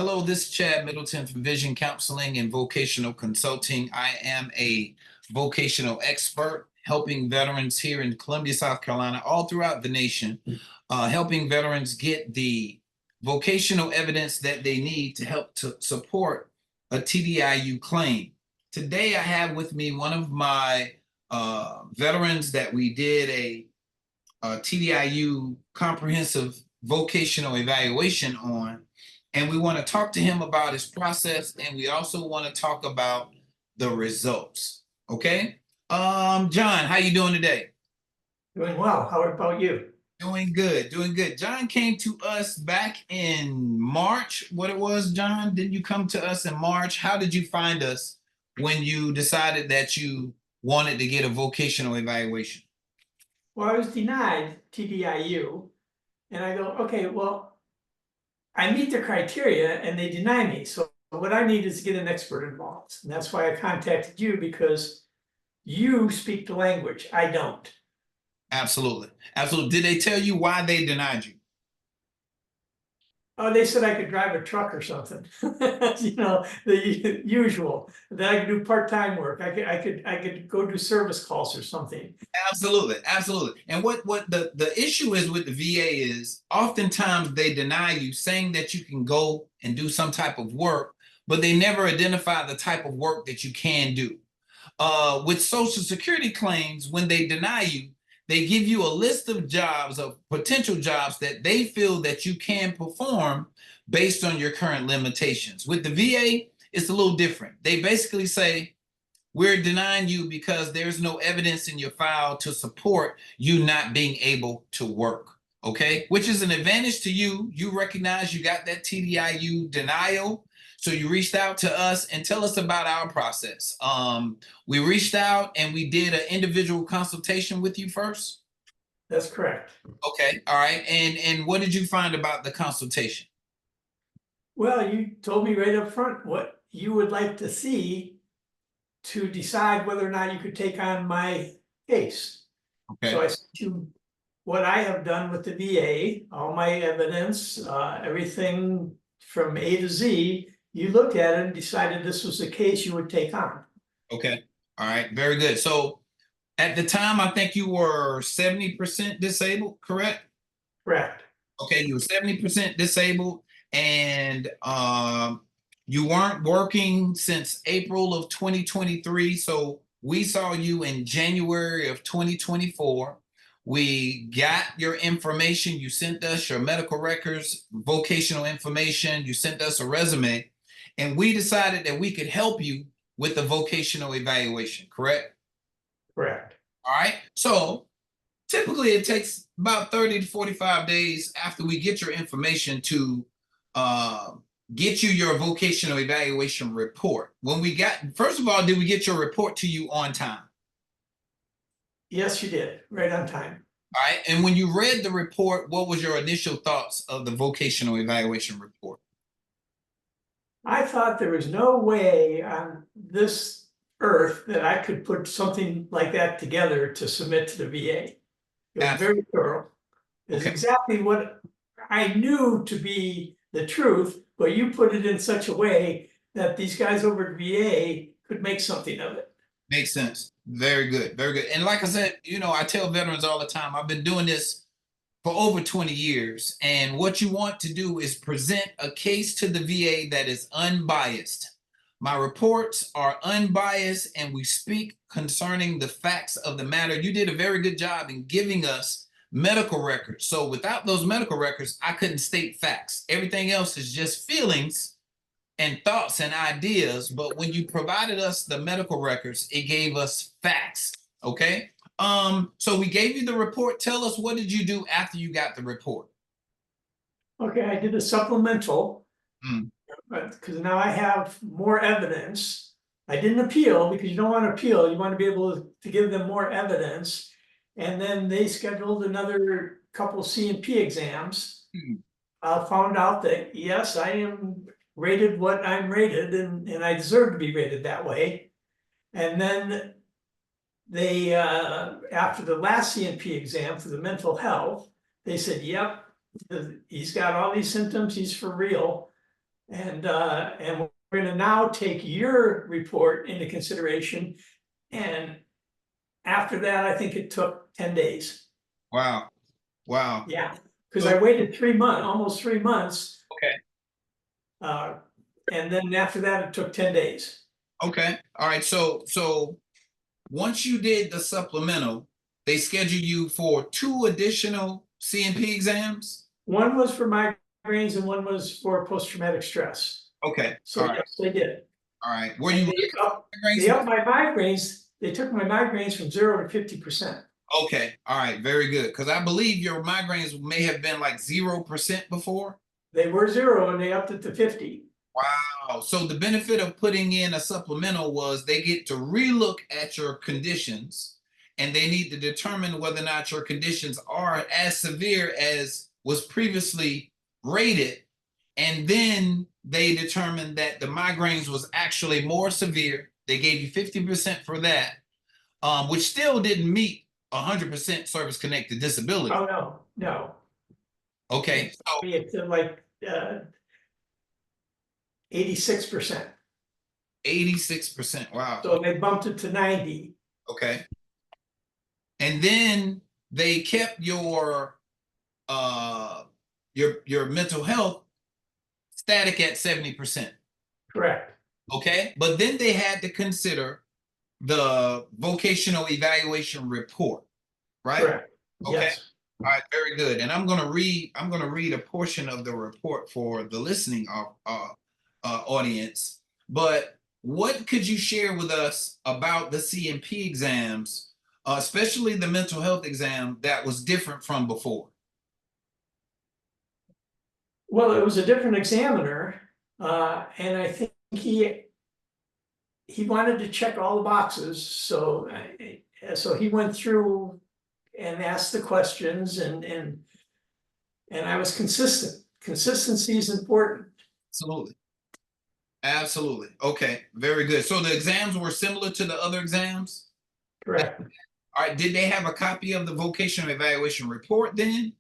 Hello, this is Chad Middleton from Vision Counseling and Vocational Consulting. I am a vocational expert helping veterans here in Columbia, South Carolina, all throughout the nation, helping veterans get the vocational evidence that they need to help to support a TDIU claim. Today, I have with me one of my veterans that we did a TDIU comprehensive vocational evaluation on. And we want to talk to him about his process, and we also want to talk about the results. Okay. John, how you doing today? Doing well. How about you? Doing good, doing good. John came to us back in March. What it was, John? Didn't you come to us in March? How did you find us when you decided that you wanted to get a vocational evaluation? Well, I was denied TDIU, and I go, okay, well, I meet the criteria and they deny me. So what I need is to get an expert involved. And that's why I contacted you, because you speak the language. I don't. Absolutely. Absolutely. Did they tell you why they denied you? Oh, they said I could drive a truck or something. You know, the usual. That I could do part-time work. I could go do service calls or something. Absolutely, absolutely. And what the issue is with the VA is oftentimes they deny you, saying that you can go and do some type of work, but they never identify the type of work that you can do. With Social Security claims, when they deny you, they give you a list of jobs, of potential jobs that they feel that you can perform based on your current limitations. With the VA, it's a little different. They basically say, we're denying you because there's no evidence in your file to support you not being able to work. Okay, which is an advantage to you. You recognize you got that TDIU denial. So you reached out to us, and tell us about our process. We reached out and we did an individual consultation with you first. That's correct. Okay, all right. And what did you find about the consultation? Well, you told me right up front what you would like to see to decide whether or not you could take on my case. Okay. So I sent you what I have done with the VA, all my evidence, everything from A to Z. You looked at it and decided this was the case you would take on. Okay. All right. Very good. So at the time, I think you were 70% disabled, correct? Correct. Okay, you were 70% disabled, and you weren't working since April of 2023. So we saw you in January of 2024. We got your information. You sent us your medical records, vocational information. You sent us a resume, and we decided that we could help you with the vocational evaluation, correct? Correct. All right. So typically it takes about 30 to 45 days after we get your information to get you your vocational evaluation report. First of all, did we get your report to you on time? Yes, you did. Right on time. All right. And when you read the report, what was your initial thoughts of the vocational evaluation report? I thought there was no way on this earth that I could put something like that together to submit to the VA. It was very thorough. It's exactly what I knew to be the truth, but you put it in such a way that these guys over at VA could make something of it. Makes sense. Very good. Very good. And like I said, I tell veterans all the time, I've been doing this for over 20 years. And what you want to do is present a case to the VA that is unbiased. My reports are unbiased, and we speak concerning the facts of the matter. You did a very good job in giving us medical records. So without those medical records, I couldn't state facts. Everything else is just feelings and thoughts and ideas. But when you provided us the medical records, it gave us facts. Okay. So we gave you the report. Tell us, what did you do after you got the report? Okay, I did a supplemental. Because now I have more evidence. I didn't appeal, because you don't want to appeal. You want to be able to give them more evidence. And then they scheduled another couple of C&P exams. Found out that, yes, I am rated what I'm rated, and I deserve to be rated that way. And then they, after the last C&P exam for the mental health, they said, yep, he's got all these symptoms, he's for real. And we're gonna now take your report into consideration. And after that, I think it took 10 days. Wow. Wow. Yeah, because I waited 3 months, almost 3 months. Okay. And then after that, it took 10 days. Okay. All right. So once you did the supplemental, they scheduled you for 2 additional CMP exams. One was for migraines and one was for post-traumatic stress. Okay. So All right. yes, they did. All right. Were And you they upped my migraines. They took my migraines from 0 to 50%. Okay. All right. Very good. Because I believe your migraines may have been like 0% before. They were 0 and they upped it to 50. Wow. So the benefit of putting in a supplemental was they get to relook at your conditions and they need to determine whether or not your conditions are as severe as was previously rated. And then they determined that the migraines was actually more severe. They gave you 50% for that, which still didn't meet 100% service connected disability. Oh, no, no. Okay. So It's like 86%. 86%. Wow. So they bumped it to 90. Okay. And then they kept your mental health static at 70%. Correct. Okay. But then they had to consider the vocational evaluation report, right? Correct. Okay. Yes. All right, very good. And I'm gonna read a portion of the report for the listening audience. But what could you share with us about the CMP exams, especially the mental health exam, that was different from before? Well, it was a different examiner, and I think he wanted to check all the boxes. So he went through and asked the questions, and I was consistent. Consistency is important. Absolutely. Absolutely. Okay, very good. So the exams were similar to the other exams? Correct. All right, did they have a copy of the vocational evaluation report then?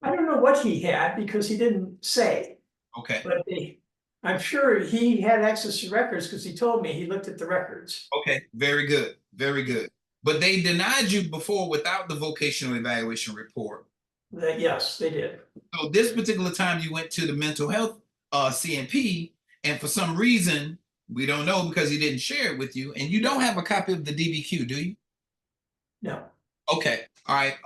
I don't know what he had because he didn't say, Okay. but I'm sure he had access to records because he told me he looked at the records. Okay, very good. Very good. But they denied you before without the vocational evaluation report. That yes, they did. So this particular time you went to the mental health CMP, and for some reason, we don't know because he didn't share it with you, and you don't have a copy of the DBQ, do you? No. Okay. All right.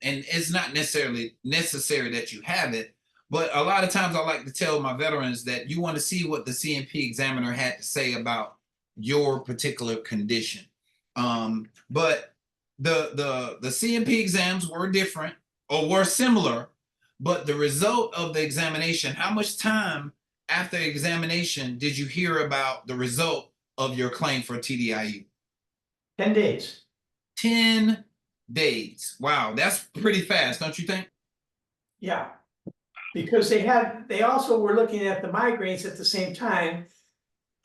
And it's not necessarily necessary that you have it, but a lot of times I like to tell my veterans that you want to see what the CMP examiner had to say about your particular condition. But the CMP exams were different or were similar, but the result of the examination, how much time after examination did you hear about the result of your claim for TDIU? 10 days. 10 days. Wow, that's pretty fast, don't you think? Yeah. Because they also were looking at the migraines at the same time.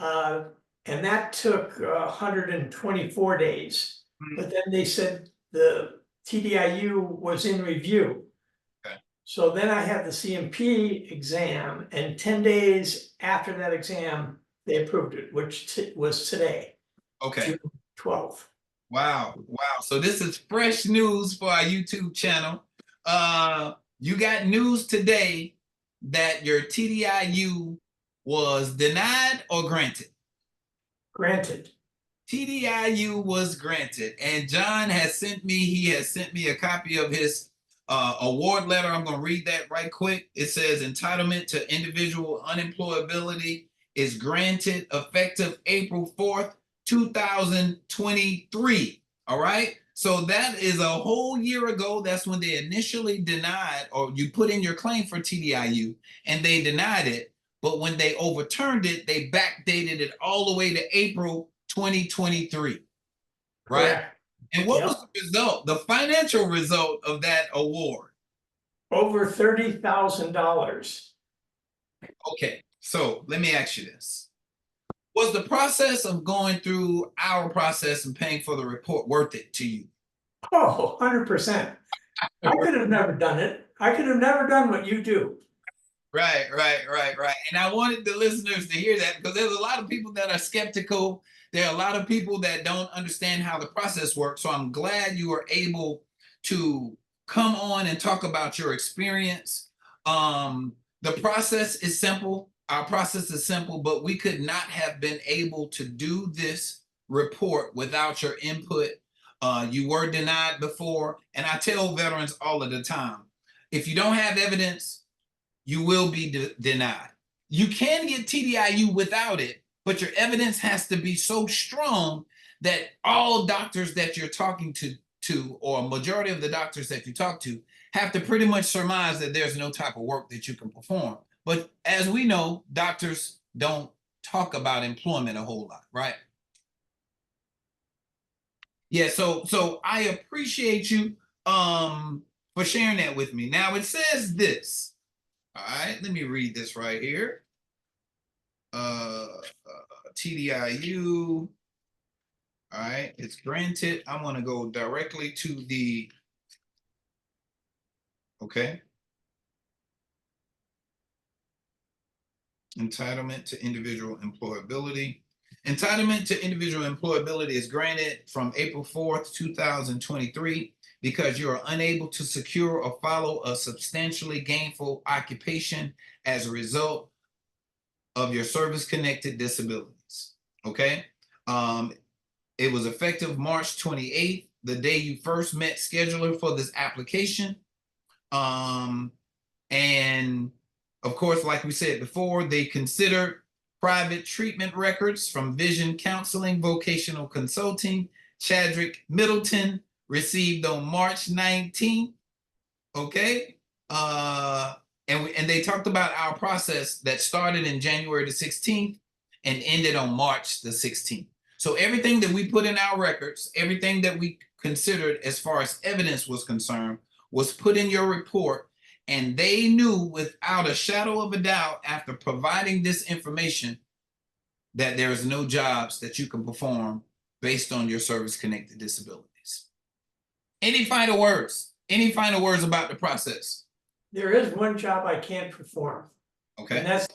And that took 124 days. But then they said the TDIU was in review. Okay. So then I had the CMP exam, and 10 days after that exam, they approved it, which was today, Okay. June 12th. Wow. Wow. So this is fresh news for our YouTube channel. You got news today that your TDIU was denied or granted? Granted. TDIU was granted. And John has sent me a copy of his award letter. I'm going to read that right quick. It says entitlement to individual unemployability is granted effective April 4th, 2023. All right. So that is a whole year ago. That's when they initially denied, or you put in your claim for TDIU and they denied it. But when they overturned it, they backdated it all the way to April 2023. Right. Correct. And what was the result, the financial result of that award? Over $30,000. Okay. So let me ask you this. Was the process of going through our process and paying for the report worth it to you? Oh, 100%. I could have never done it. I could have never done what you do. Right, right, right, right. And I wanted the listeners to hear that because there's a lot of people that are skeptical. There are a lot of people that don't understand how the process works. So I'm glad you were able to come on and talk about your experience. The process is simple. Our process is simple, but we could not have been able to do this report without your input. You were denied before, and I tell veterans all of the time, if you don't have evidence, you will be denied. You can get TDIU without it, but your evidence has to be so strong that all doctors that you're talking to, or a majority of the doctors that you talk to, have to pretty much surmise that there's no type of work that you can perform. But as we know, doctors don't talk about employment a whole lot, right? Yeah, so I appreciate you for sharing that with me. Now it says this. All right, let me read this right here. TDIU. All right, it's granted. I'm going to go directly to the, okay. Entitlement to individual employability. Entitlement to individual employability is granted from April 4th, 2023, because you are unable to secure or follow a substantially gainful occupation as a result of your service-connected disabilities. Okay. It was effective March 28th, the day you first met scheduler for this application. And of course, like we said before, they considered private treatment records from Vision Counseling, Vocational Consulting, Chadrick Middleton, received on March 19th. Okay. And they talked about our process that started in January the 16th and ended on March the 16th. So everything that we put in our records, everything that we considered as far as evidence was concerned, was put in your report. And they knew without a shadow of a doubt, after providing this information, that there is no jobs that you can perform based on your service-connected disabilities. Any final words? Any final words about the process? There is one job I can't perform, and Okay. that's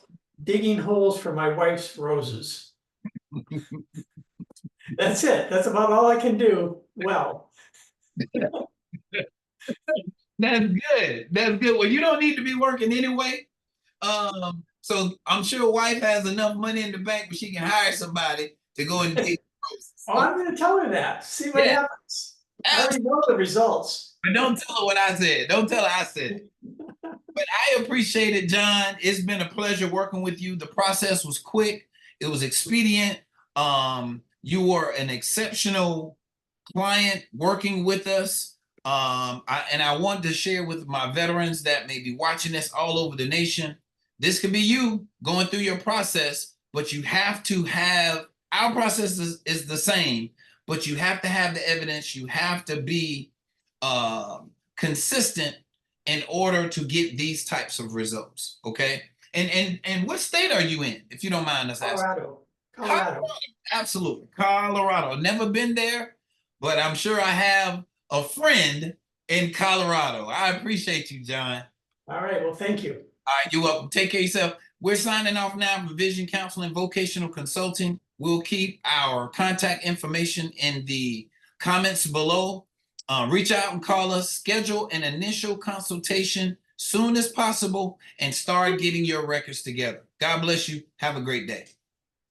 digging holes for my wife's roses. That's it. That's about all I can do well. That's good. That's good. Well, you don't need to be working anyway. So I'm sure wife has enough money in the bank where she can hire somebody to go and dig roses. Oh, I'm gonna tell her that. See what Yeah. happens. I already know the results. But don't tell her what I said. Don't tell her I said it. But I appreciate it, John. It's been a pleasure working with you. The process was quick. It was expedient. You were an exceptional client working with us. I want to share with my veterans that may be watching this all over the nation. This could be you going through your process, but you have to have, our process is the same, but you have to have the evidence. You have to be consistent in order to get these types of results. Okay. And what state are you in, if you don't mind us asking? Colorado. Absolutely. Colorado. Never been there, but I'm sure I have a friend in Colorado. I appreciate you, John. All right. Well, thank you. All right, you're welcome. Take care of yourself. We're signing off now for Vision Counseling, Vocational Consulting. We'll keep our contact information in the comments below. Reach out and call us. Schedule an initial consultation soon as possible and start getting your records together. God bless you. Have a great day.